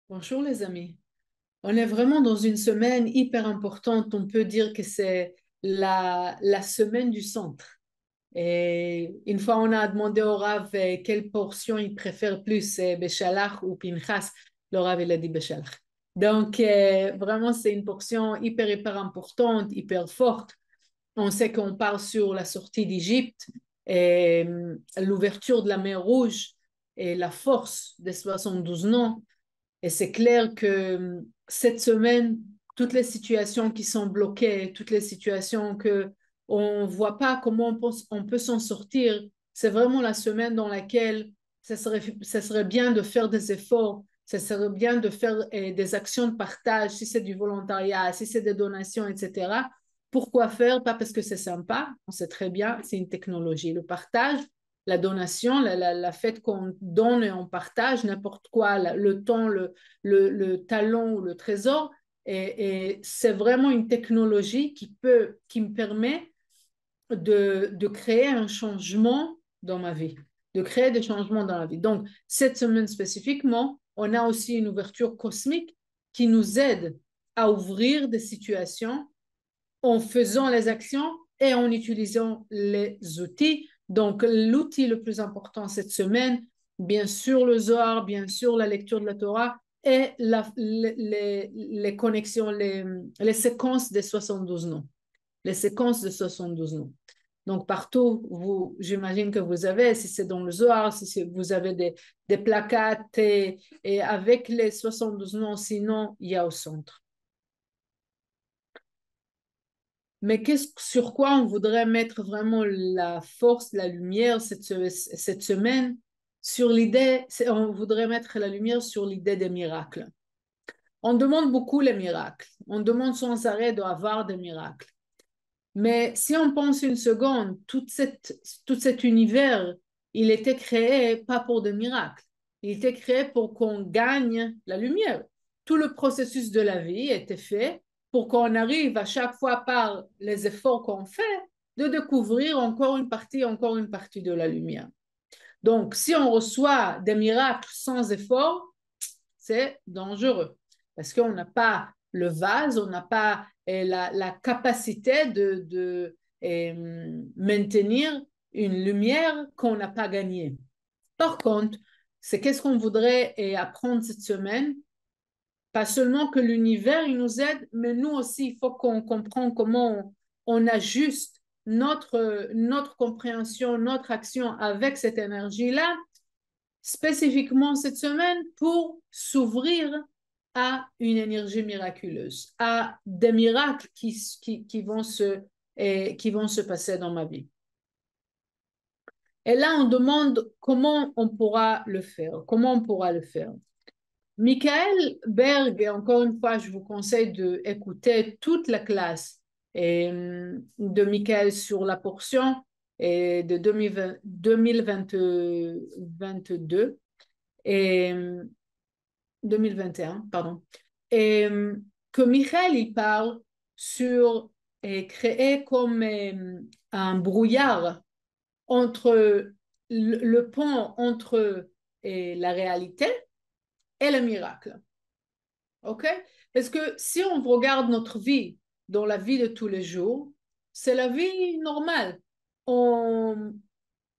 Bonjour les amis. On est vraiment dans une semaine hyper importante. On peut dire que c'est la semaine du centre. Et une fois, on a demandé au Rav quelle portion il préfère plus, Béchalach ou Pinchas. Le Rav, il a dit Béchalach. Donc, vraiment, c'est une portion hyper importante, hyper forte. On sait qu'on parle sur la sortie d'Égypte, et l'ouverture de la mer Rouge et la force des 72 noms. Et c'est clair que cette semaine, toutes les situations qui sont bloquées, toutes les situations que on ne voit pas comment on peut s'en sortir, c'est vraiment la semaine dans laquelle ça serait bien de faire des efforts, ça serait bien de faire des actions de partage, si c'est du volontariat, si c'est des donations, etc. Pourquoi faire? Pas parce que c'est sympa, on sait très bien, c'est une technologie. Le partage, la donation, la fait qu'on donne et on partage n'importe quoi, le temps, le talent ou le trésor. Et c'est vraiment une technologie qui me permet de créer un changement dans ma vie, de créer des changements dans la vie. Donc, cette semaine spécifiquement, on a aussi une ouverture cosmique qui nous aide à ouvrir des situations en faisant les actions et en utilisant les outils. Donc, l'outil le plus important cette semaine, bien sûr le Zohar, bien sûr la lecture de la Torah et les connexions, les séquences des 72 noms. Les séquences de 72 noms. Donc, partout, j'imagine que vous avez, si c'est dans le Zohar, si vous avez des plaquettes et avec les 72 noms, sinon, il y a au centre. Mais sur quoi on voudrait mettre vraiment la force, la lumière cette semaine? Sur l'idée, on voudrait mettre la lumière sur l'idée des miracles. On demande beaucoup les miracles. On demande sans arrêt d'avoir des miracles. Mais si on pense une seconde, tout cet univers, il était créé pas pour des miracles. Il était créé pour qu'on gagne la lumière. Tout le processus de la vie était fait pour qu'on arrive à chaque fois par les efforts qu'on fait de découvrir encore une partie de la lumière. Donc, si on reçoit des miracles sans effort, c'est dangereux parce qu'on n'a pas le vase, on n'a pas la capacité de maintenir une lumière qu'on n'a pas gagnée. Par contre, c'est qu'est-ce qu'on voudrait apprendre cette semaine? Pas seulement que l'univers il nous aide, mais nous aussi, il faut qu'on comprenne comment on ajuste notre compréhension, notre action avec cette énergie-là spécifiquement cette semaine pour s'ouvrir à une énergie miraculeuse, à des miracles qui vont se passer dans ma vie. Et là, on demande comment on pourra le faire, comment on pourra le faire. Michael Berg, et encore une fois, je vous conseille d'écouter toute la classe de Michael sur la portion de 2022 et 2021, pardon, et que Michael il parle sur créer comme un brouillard entre le pont entre la réalité et le miracle. OK? Parce que si on regarde notre vie dans la vie de tous les jours, c'est la vie normale. On,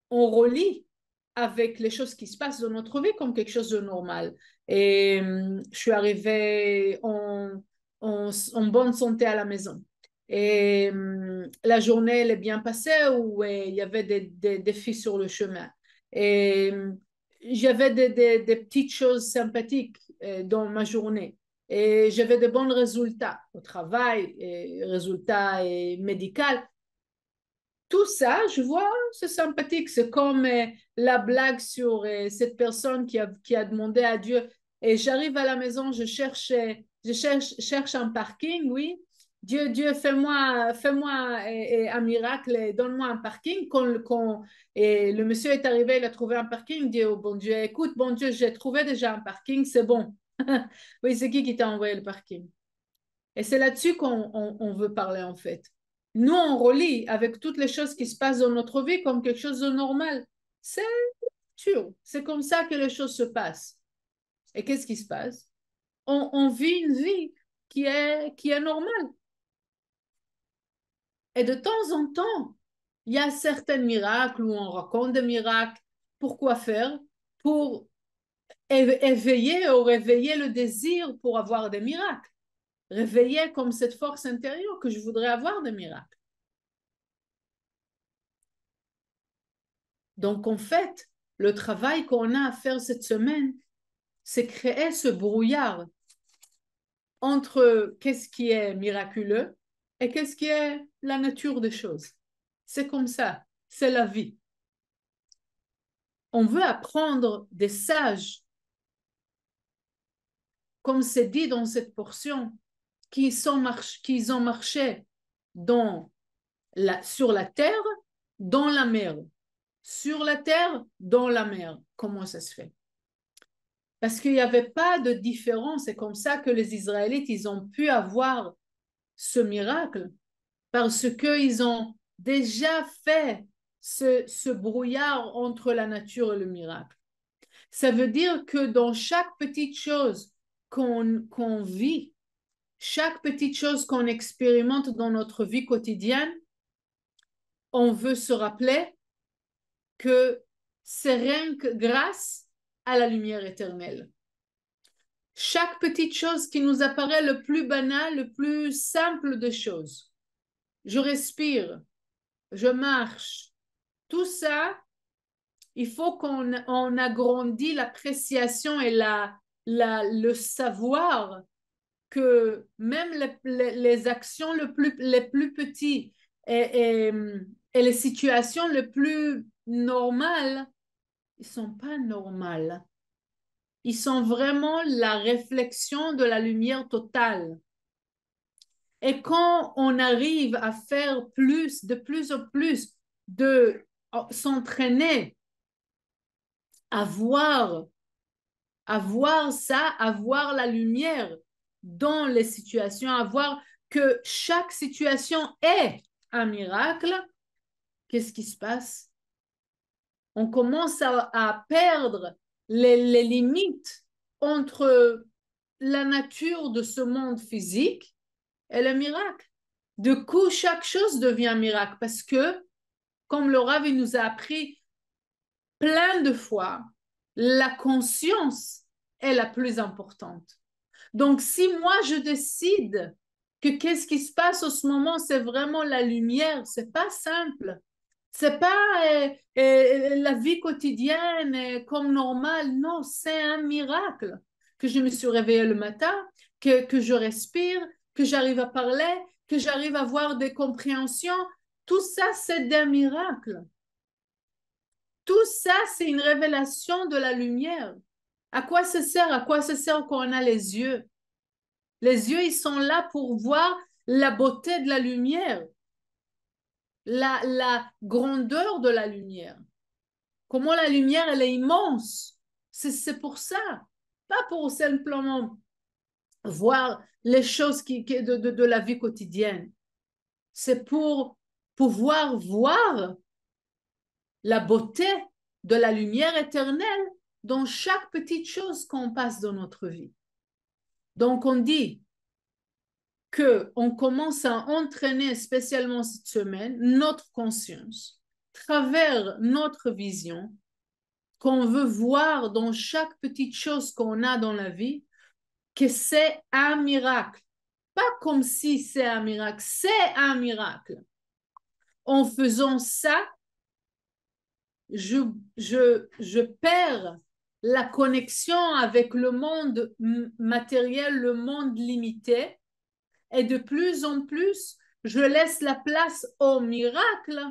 on relie avec les choses qui se passent dans notre vie comme quelque chose de normal. Et je suis arrivée en bonne santé à la maison. Et la journée, elle est bien passée où il y avait des défis sur le chemin. Et j'avais des petites choses sympathiques dans ma journée. Et j'avais de bons résultats au travail, et résultats médicaux. Tout ça, je vois, c'est sympathique. C'est comme la blague sur cette personne qui a demandé à Dieu. Et j'arrive à la maison, cherche un parking, oui. Dieu, fais-moi un miracle et donne-moi un parking. Et le monsieur est arrivé, il a trouvé un parking. Il dit, oh bon Dieu, écoute, bon Dieu, j'ai trouvé déjà un parking, c'est bon. Oui, c'est qui t'a envoyé le parking? Et c'est là-dessus qu'on veut parler en fait. Nous, on relie avec toutes les choses qui se passent dans notre vie comme quelque chose de normal. C'est sûr, c'est comme ça que les choses se passent. Et qu'est-ce qui se passe? on vit une vie qui est normale. Et de temps en temps, il y a certains miracles où on raconte des miracles. Pourquoi faire? Pour éveiller ou réveiller le désir pour avoir des miracles. Réveiller comme cette force intérieure que je voudrais avoir des miracles. Donc, en fait, le travail qu'on a à faire cette semaine, c'est créer ce brouillard entre qu'est-ce qui est miraculeux et qu'est-ce qui est la nature des choses. C'est comme ça, c'est la vie. On veut apprendre des sages, comme c'est dit dans cette portion, qui ont marché sur la terre, dans la mer. Sur la terre, dans la mer. Comment ça se fait? Parce qu'il n'y avait pas de différence. C'est comme ça que les Israélites, ils ont pu avoir ce miracle, parce qu'ils ont déjà fait ce brouillard entre la nature et le miracle. Ça veut dire que dans chaque petite chose qu'on vit, chaque petite chose qu'on expérimente dans notre vie quotidienne, on veut se rappeler que c'est rien que grâce à la lumière éternelle. Chaque petite chose qui nous apparaît le plus banal, le plus simple des choses. Je respire, je marche. Tout ça, il faut qu'on agrandisse l'appréciation et le savoir que même les actions les plus petites et les situations les plus normales, ils ne sont pas normales. Ils sont vraiment la réflexion de la lumière totale. Et quand on arrive à faire de plus en plus, de s'entraîner à voir ça, à voir la lumière dans les situations, à voir que chaque situation est un miracle, qu'est-ce qui se passe? On commence à perdre les limites entre la nature de ce monde physique et le miracle. De coup, chaque chose devient un miracle parce que, comme le Rav nous a appris plein de fois, la conscience est la plus importante. Donc, si moi, je décide que qu'est-ce qui se passe en ce moment, c'est vraiment la lumière, c'est pas simple. C'est pas la vie quotidienne comme normale. Non, c'est un miracle que je me suis réveillée le matin, que je respire, que j'arrive à parler, que j'arrive à avoir des compréhensions. Tout ça, c'est des miracles. Tout ça, c'est une révélation de la lumière. À quoi ça sert? À quoi ça sert quand on a les yeux? Les yeux, ils sont là pour voir la beauté de la lumière, la grandeur de la lumière. Comment la lumière, elle est immense. C'est pour ça. Pas pour simplement voir les choses de la vie quotidienne. C'est pour pouvoir voir la beauté de la lumière éternelle dans chaque petite chose qu'on passe dans notre vie. Donc, on dit qu'on commence à entraîner spécialement cette semaine notre conscience, travers notre vision, qu'on veut voir dans chaque petite chose qu'on a dans la vie, que c'est un miracle. Pas comme si c'est un miracle, c'est un miracle. En faisant ça, je perds la connexion avec le monde matériel, le monde limité, et de plus en plus, je laisse la place au miracle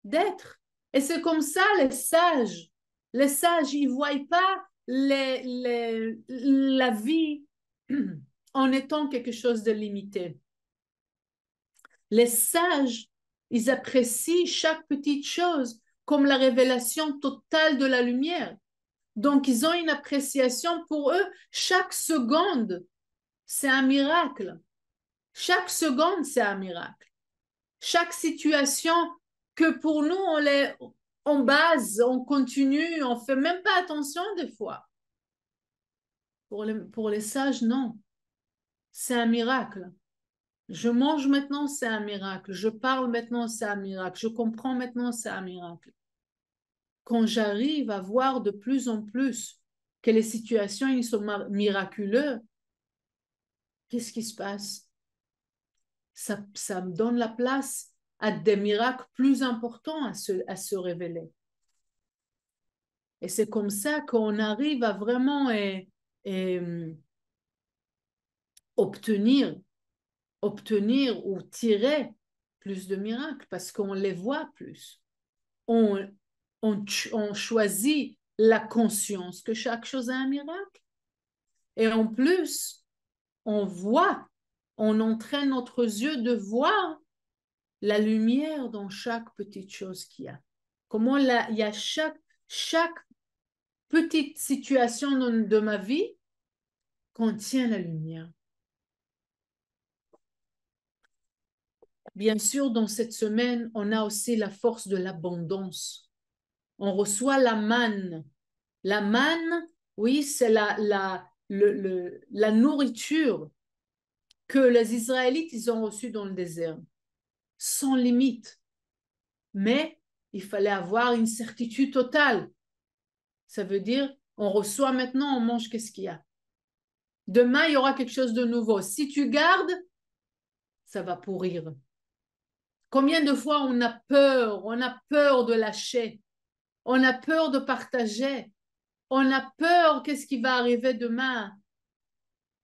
d'être. Et c'est comme ça les sages. Les sages, ils ne voient pas la vie en étant quelque chose de limité. Les sages, ils apprécient chaque petite chose comme la révélation totale de la lumière. Donc, ils ont une appréciation pour eux. Chaque seconde, c'est un miracle. Chaque seconde, c'est un miracle. Chaque situation que pour nous, on base, on continue, on ne fait même pas attention des fois. Pour les sages, non. C'est un miracle. Je mange maintenant, c'est un miracle. Je parle maintenant, c'est un miracle. Je comprends maintenant, c'est un miracle. Quand j'arrive à voir de plus en plus que les situations ils sont miraculeuses, qu'est-ce qui se passe? Ça me donne la place à des miracles plus importants à se révéler. Et c'est comme ça qu'on arrive à vraiment obtenir ou tirer plus de miracles parce qu'on les voit plus. On, on choisit la conscience que chaque chose est un miracle. Et en plus, on voit, on entraîne notre yeux de voir la lumière dans chaque petite chose qu'il y a. Comment il y a chaque petite situation de ma vie contient la lumière. Bien sûr, dans cette semaine, on a aussi la force de l'abondance. On reçoit la manne. La manne, oui, c'est la nourriture que les Israélites ils ont reçue dans le désert, sans limite. Mais il fallait avoir une certitude totale. Ça veut dire, on reçoit maintenant, on mange, qu'est-ce qu'il y a? Demain, il y aura quelque chose de nouveau. Si tu gardes, ça va pourrir. Combien de fois on a peur de lâcher, on a peur de partager, on a peur qu'est-ce qui va arriver demain.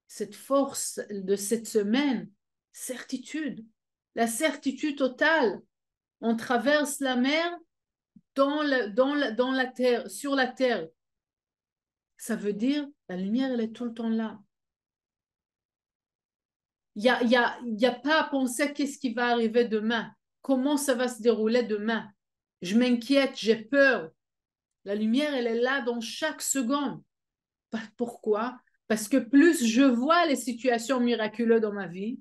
Cette force de cette semaine, certitude, la certitude totale. On traverse la mer dans la terre, sur la terre. Ça veut dire la lumière, elle est tout le temps là. Il y a pas à penser qu'est-ce qui va arriver demain, comment ça va se dérouler demain. Je m'inquiète, j'ai peur. La lumière, elle est là dans chaque seconde. Pourquoi? Parce que plus je vois les situations miraculeuses dans ma vie,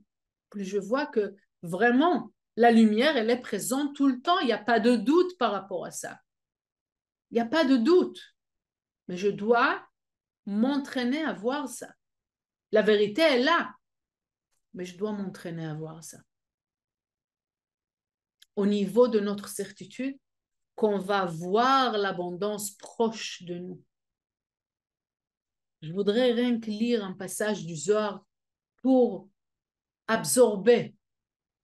plus je vois que vraiment, la lumière, elle est présente tout le temps. Il n'y a pas de doute par rapport à ça. Il n'y a pas de doute. Mais je dois m'entraîner à voir ça. La vérité est là, mais je dois m'entraîner à voir ça. Au niveau de notre certitude, qu'on va voir l'abondance proche de nous. Je voudrais rien que lire un passage du Zohar pour absorber,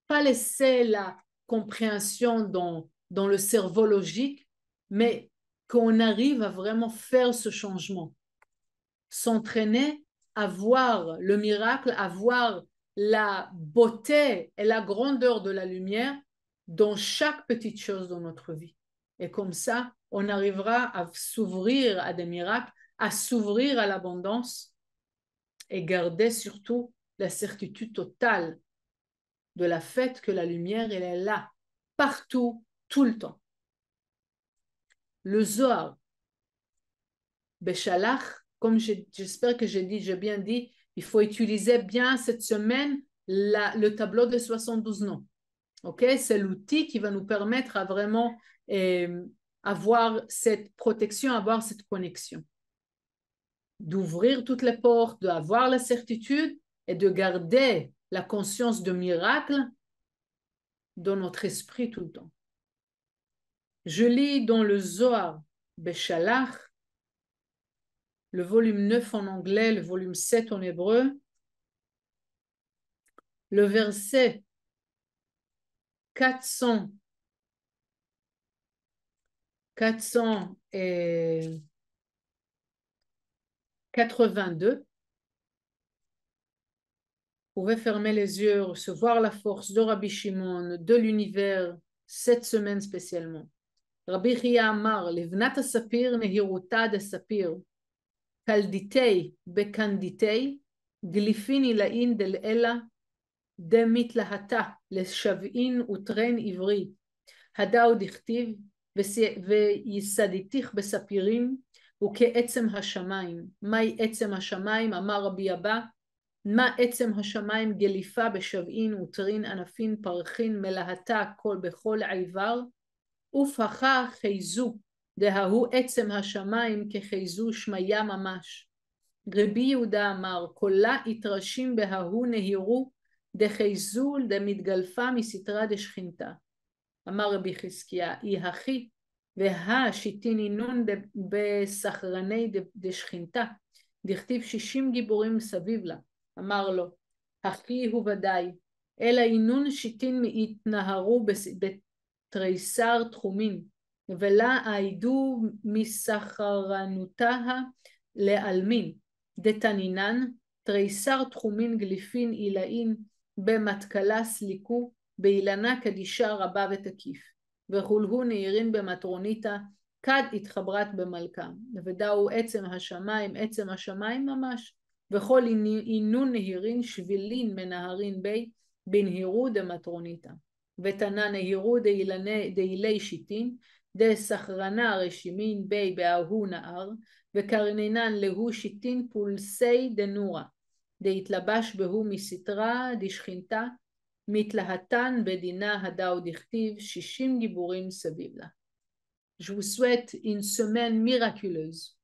pas laisser la compréhension dans le cerveau logique, mais qu'on arrive à vraiment faire ce changement. S'entraîner à voir le miracle, à voir la beauté et la grandeur de la lumière dans chaque petite chose dans notre vie. Et comme ça, on arrivera à s'ouvrir à des miracles, à s'ouvrir à l'abondance et garder surtout la certitude totale de la fait que la lumière, elle est là, partout, tout le temps. Le Zohar, Béchalach, comme j'espère que j'ai bien dit, il faut utiliser bien cette semaine le tableau de 72 noms. Okay? C'est l'outil qui va nous permettre à vraiment avoir cette protection, avoir cette connexion. D'ouvrir toutes les portes, d'avoir la certitude et de garder la conscience de miracle dans notre esprit tout le temps. Je lis dans le Zohar Béchalach, le volume 9 en anglais, le volume 7 en hébreu, le verset 482. Vous pouvez fermer les yeux, recevoir la force de Rabbi Shimon, de l'univers, cette semaine spécialement. Rabbi Chia Amar, Livnat Sapir, Nehiruta de Sapir, Kalditei, Bekanditei, Glifini Lain del Ela, דמית להטה לשבעין וטרן עברי, הדאו דכתיב ויסדיתיך בספירים וכעצם השמיים. מהי עצם השמיים? אמר רבי אבא, מה עצם השמיים? גליפה בשבעין וטרין ענפין פרחין מלהטה הכל בכל עבר ופחה חייזו דההו עצם השמיים כחייזו שמיה ממש. רבי יהודה אמר, כולה התרשים בההוא נהירו דחייזול דמתגלפה מסתרה דשכינתה. אמר רבי חזקיה, אי הכי והשיטיני נון בסחרני דשכינתה, דכתיב 60 גיבורים מסביב לה. אמר לו, הכי הוא ודאי, אלא אינון שיטין התנהרו בתריסר תחומים, ולה העידו מסחרנותה לעלמין, דתנינן, תריסר תחומין גליפין עילאין, במתכלה סליקו, באילנה קדישה רבה ותקיף, וכולהו נהירין במטרוניתא, כד התחברת במלכם, ודאו עצם השמיים ממש, וכל אינון נהירין שבילין מנהרין בי, בנהירו דמטרוניתא, ותנא נהירו דאילי שיטין, דסחרנה רשימין בי באהו נהר, וקרנינן להו שיטין פולסי דנורה, דהתלבש בהו מסתרה דשכינתה, מתלהתן בדינה הדאו דכתיב 60 גיבורים סביב לה. Je vous souhaite une semaine miraculeuse.